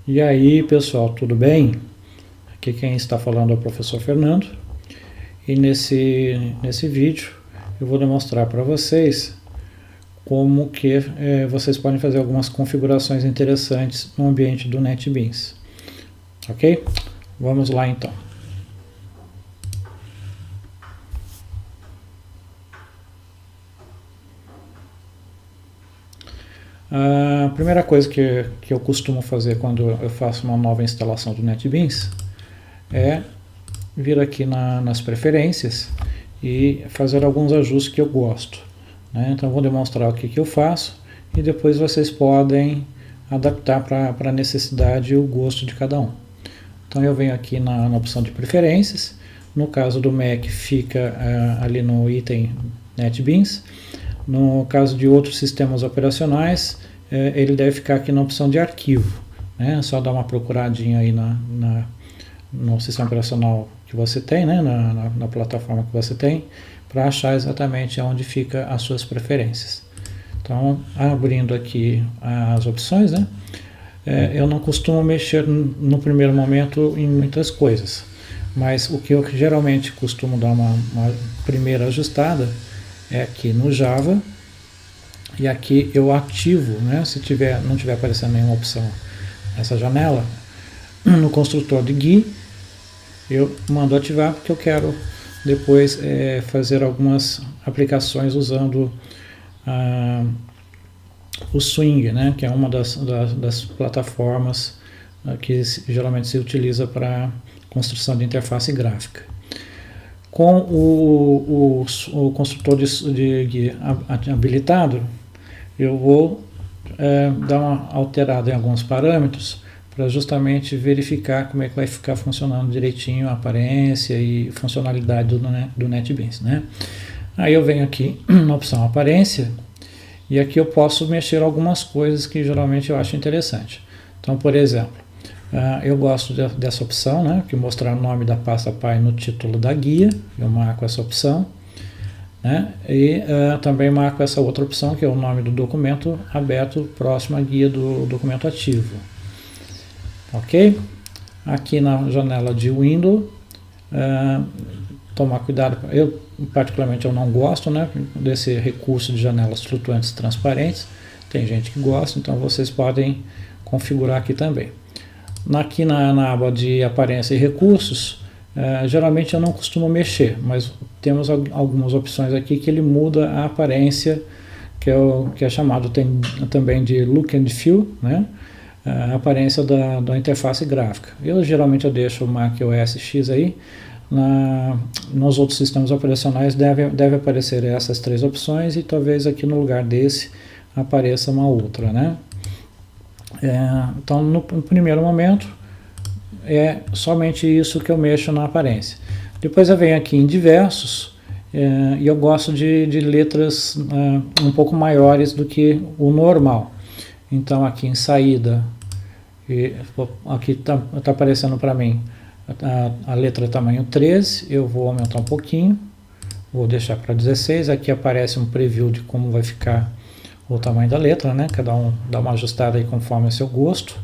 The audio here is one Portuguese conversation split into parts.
E aí, pessoal, tudo bem? Aqui quem está falando é o professor Fernando. E nesse vídeo eu vou demonstrar para vocês como que vocês podem fazer algumas configurações interessantes no ambiente do NetBeans. Ok? Vamos lá então. A primeira coisa que eu costumo fazer quando eu faço uma nova instalação do NetBeans é vir aqui nas preferências e fazer alguns ajustes que eu gosto, né? Então vou demonstrar o que eu faço e depois vocês podem adaptar para a necessidade e o gosto de cada um. Então eu venho aqui na opção de preferências, no caso do Mac fica ali no item NetBeans. No caso de outros sistemas operacionais, ele deve ficar aqui na opção de arquivo, né? É só dar uma procuradinha aí no sistema operacional que você tem, né? na plataforma que você tem, para achar exatamente onde fica as suas preferências. Então, abrindo aqui as opções, né? Eu não costumo mexer no primeiro momento em muitas coisas, mas o que eu geralmente costumo dar uma primeira ajustada é aqui no Java, e aqui eu ativo, né, se não tiver aparecendo nenhuma opção nessa janela, no construtor de GUI, eu mando ativar porque eu quero depois fazer algumas aplicações usando o Swing, né, que é uma das plataformas que geralmente se utiliza para construção de interface gráfica. Com o construtor de habilitado, eu vou dar uma alterada em alguns parâmetros para justamente verificar como é que vai ficar funcionando direitinho a aparência e funcionalidade do NetBeans, né? Aí eu venho aqui na opção aparência e aqui eu posso mexer algumas coisas que geralmente eu acho interessante. Então, por exemplo, eu gosto dessa opção, né, que mostrar o nome da pasta pai no título da guia. Eu marco essa opção, né, e também marco essa outra opção, que é o nome do documento aberto próximo à guia do documento ativo. Ok? Aqui na janela de Windows, tomar cuidado. Eu particularmente eu não gosto, né, desse recurso de janelas flutuantes transparentes. Tem gente que gosta, então vocês podem configurar aqui também. Aqui na aba de aparência e recursos, geralmente eu não costumo mexer, mas temos algumas opções aqui que ele muda a aparência, que é chamado também de Look and Feel, né? A aparência da interface gráfica. Geralmente eu deixo o Mac OS X aí. Nos outros sistemas operacionais deve aparecer essas três opções e talvez aqui no lugar desse apareça uma outra, né? Então no primeiro momento é somente isso que eu mexo na aparência. Depois eu venho aqui em diversos e eu gosto de letras um pouco maiores do que o normal. Então aqui em saída, aqui está aparecendo para mim a letra tamanho 13, eu vou aumentar um pouquinho, vou deixar para 16, aqui aparece um preview de como vai ficar o tamanho da letra, né? Cada um dá uma ajustada aí conforme o seu gosto,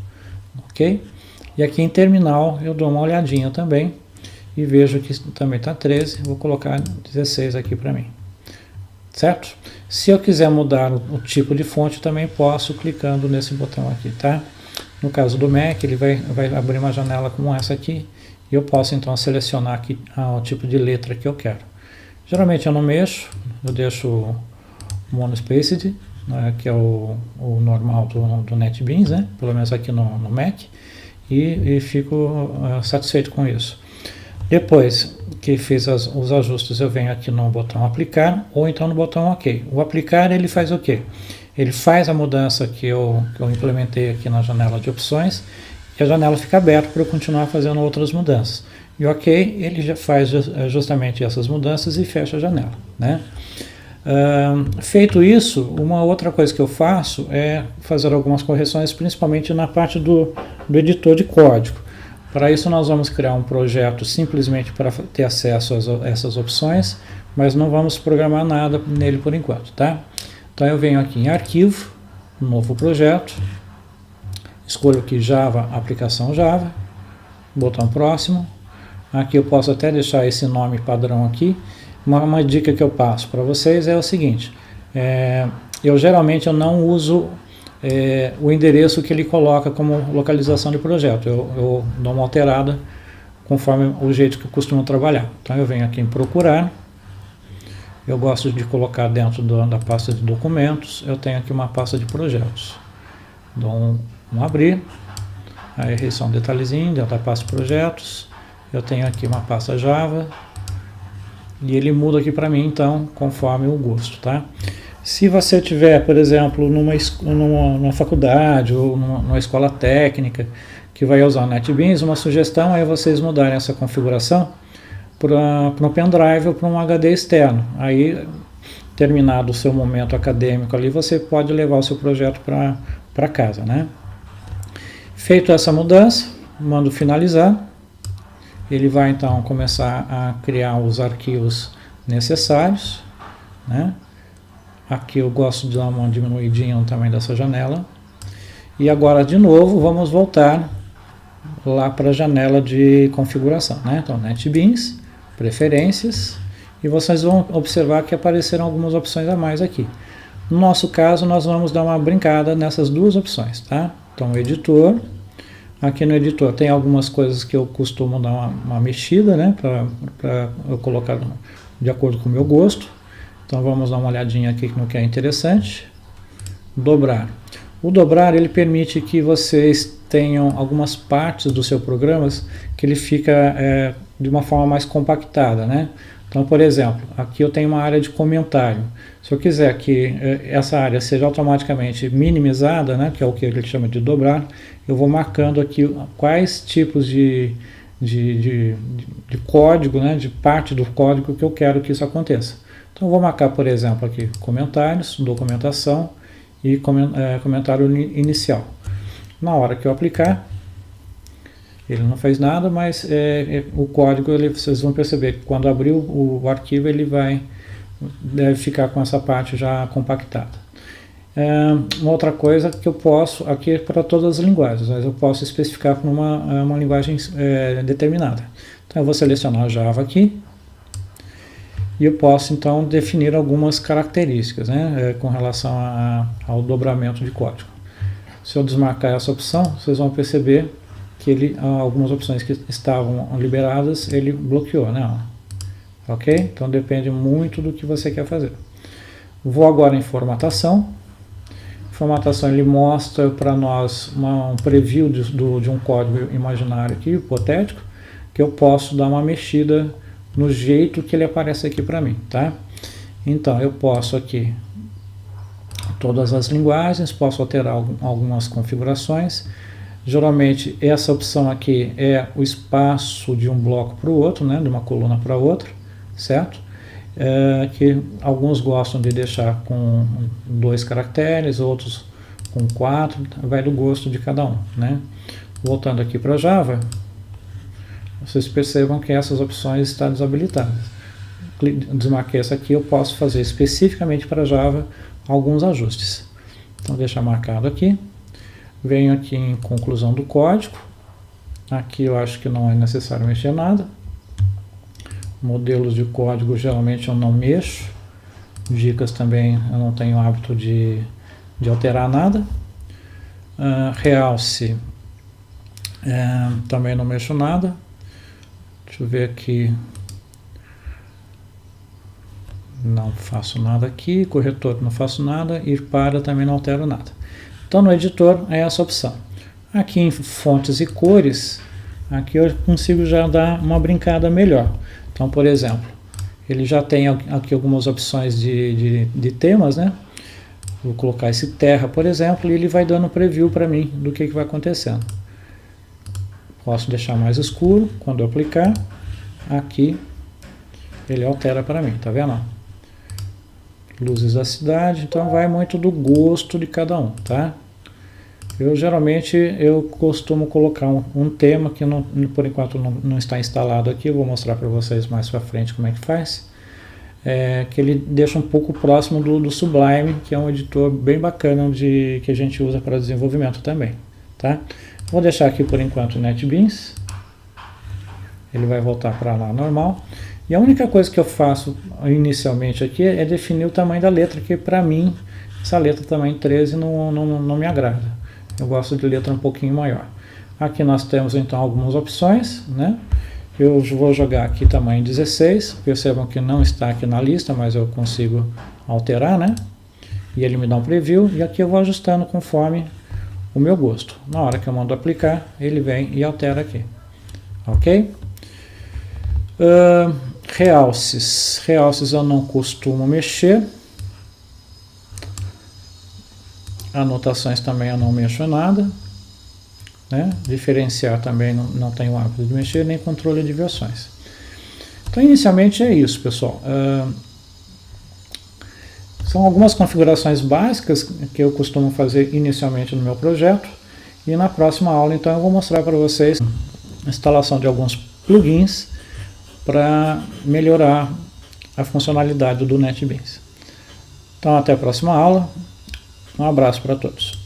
ok? E aqui em terminal eu dou uma olhadinha também e vejo que também está 13, vou colocar 16 aqui para mim, certo? Se eu quiser mudar o tipo de fonte, também posso clicando nesse botão aqui, tá? No caso do Mac, ele vai abrir uma janela como essa aqui e eu posso então selecionar aqui o tipo de letra que eu quero. Geralmente eu não mexo, eu deixo o monospaced, que é o normal do NetBeans, né? Pelo menos aqui no Mac, e fico satisfeito com isso. Depois que fiz os ajustes, eu venho aqui no botão aplicar ou então no botão OK. O aplicar, ele faz o quê? Ele faz a mudança que eu implementei aqui na janela de opções e a janela fica aberta para eu continuar fazendo outras mudanças. E OK, ele já faz justamente essas mudanças e fecha a janela, né? Feito isso, uma outra coisa que eu faço é fazer algumas correções, principalmente na parte do editor de código. Para isso nós vamos criar um projeto simplesmente para ter acesso a essas opções, mas não vamos programar nada nele por enquanto, tá? Então eu venho aqui em arquivo, novo projeto, escolho aqui Java, aplicação Java, botão próximo. Aqui eu posso até deixar esse nome padrão aqui. Uma dica que eu passo para vocês é o seguinte, eu geralmente não uso o endereço que ele coloca como localização de projeto, eu dou uma alterada conforme o jeito que eu costumo trabalhar. Então eu venho aqui em procurar, eu gosto de colocar dentro da pasta de documentos, eu tenho aqui uma pasta de projetos, dou um abrir, aí só um detalhezinho dentro da pasta de projetos, eu tenho aqui uma pasta Java, e ele muda aqui para mim, então, conforme o gosto, tá? Se você tiver, por exemplo, numa faculdade ou numa escola técnica que vai usar o NetBeans, uma sugestão é vocês mudarem essa configuração para um pendrive ou para um HD externo. Aí, terminado o seu momento acadêmico ali, você pode levar o seu projeto para casa, né? Feito essa mudança, mando finalizar. Ele vai então começar a criar os arquivos necessários, né? Aqui eu gosto de dar uma diminuidinha no tamanho dessa janela. E agora de novo vamos voltar lá para a janela de configuração, né? Então NetBeans, preferências, e vocês vão observar que apareceram algumas opções a mais aqui. No nosso caso nós vamos dar uma brincada nessas duas opções, tá? Então editor. Aqui no editor tem algumas coisas que eu costumo dar uma mexida, né, para eu colocar de acordo com o meu gosto. Então vamos dar uma olhadinha aqui no que é interessante. Dobrar. O dobrar ele permite que vocês tenham algumas partes do seu programa que ele fica de uma forma mais compactada, né? Então, por exemplo, aqui eu tenho uma área de comentário. Se eu quiser que essa área seja automaticamente minimizada, né, que é o que ele chama de dobrar, eu vou marcando aqui quais tipos de código, né, de parte do código que eu quero que isso aconteça. Então, eu vou marcar, por exemplo, aqui comentários, documentação e comentário inicial. Na hora que eu aplicar, ele não fez nada, mas o código, vocês vão perceber que quando abrir o arquivo, ele deve ficar com essa parte já compactada. Uma outra coisa que eu posso, aqui é para todas as linguagens, mas eu posso especificar para uma linguagem determinada. Então eu vou selecionar Java aqui, e eu posso então definir algumas características, né, com relação ao dobramento de código. Se eu desmarcar essa opção, vocês vão perceber que algumas opções que estavam liberadas, ele bloqueou, né? Ok? Então depende muito do que você quer fazer. Vou agora em formatação. Formatação ele mostra para nós um preview de um código imaginário aqui, hipotético, que eu posso dar uma mexida no jeito que ele aparece aqui para mim, tá? Então eu posso aqui todas as linguagens, posso alterar algumas configurações. Geralmente essa opção aqui é o espaço de um bloco para o outro, né, de uma coluna para outra, certo? Que alguns gostam de deixar com 2 caracteres, outros com 4, vai do gosto de cada um, né? Voltando aqui para Java, vocês percebam que essas opções estão desabilitadas. Desmarquei essa aqui, eu posso fazer especificamente para Java alguns ajustes. Então deixa marcado aqui. Venho aqui em conclusão do código. Aqui eu acho que não é necessário mexer nada. Modelos de código geralmente eu não mexo. Dicas também eu não tenho hábito de alterar nada. Realce também não mexo nada. Deixa eu ver aqui. Não faço nada aqui. Corretor não faço nada. Ir para também não altero nada. Então no editor é essa opção. Aqui em fontes e cores, aqui eu consigo já dar uma brincada melhor. Então, por exemplo, ele já tem aqui algumas opções de temas, né? Vou colocar esse terra, por exemplo, e ele vai dando preview para mim do que vai acontecendo. Posso deixar mais escuro, quando eu aplicar, aqui ele altera para mim, tá vendo? Luzes da cidade, então vai muito do gosto de cada um, tá? Geralmente eu costumo colocar um tema que por enquanto não está instalado aqui, eu vou mostrar para vocês mais para frente como é que faz, que ele deixa um pouco próximo do Sublime, que é um editor bem bacana que a gente usa para desenvolvimento também, tá? Vou deixar aqui por enquanto o NetBeans. Ele vai voltar para lá normal. E a única coisa que eu faço inicialmente aqui é definir o tamanho da letra, que para mim essa letra tamanho 13 não me agrada. Eu gosto de letra um pouquinho maior. Aqui nós temos então algumas opções, né? Eu vou jogar aqui tamanho 16, percebam que não está aqui na lista, mas eu consigo alterar, né? E ele me dá um preview, e aqui eu vou ajustando conforme o meu gosto. Na hora que eu mando aplicar, ele vem e altera aqui. Ok? Realces. Realces eu não costumo mexer. Anotações também eu não mexo em nada. Né? Diferenciar também não tenho o hábito de mexer, nem controle de versões. Então, inicialmente é isso, pessoal. São algumas configurações básicas que eu costumo fazer inicialmente no meu projeto. E na próxima aula, então, eu vou mostrar para vocês a instalação de alguns plugins para melhorar a funcionalidade do NetBeans. Então, até a próxima aula. Um abraço para todos.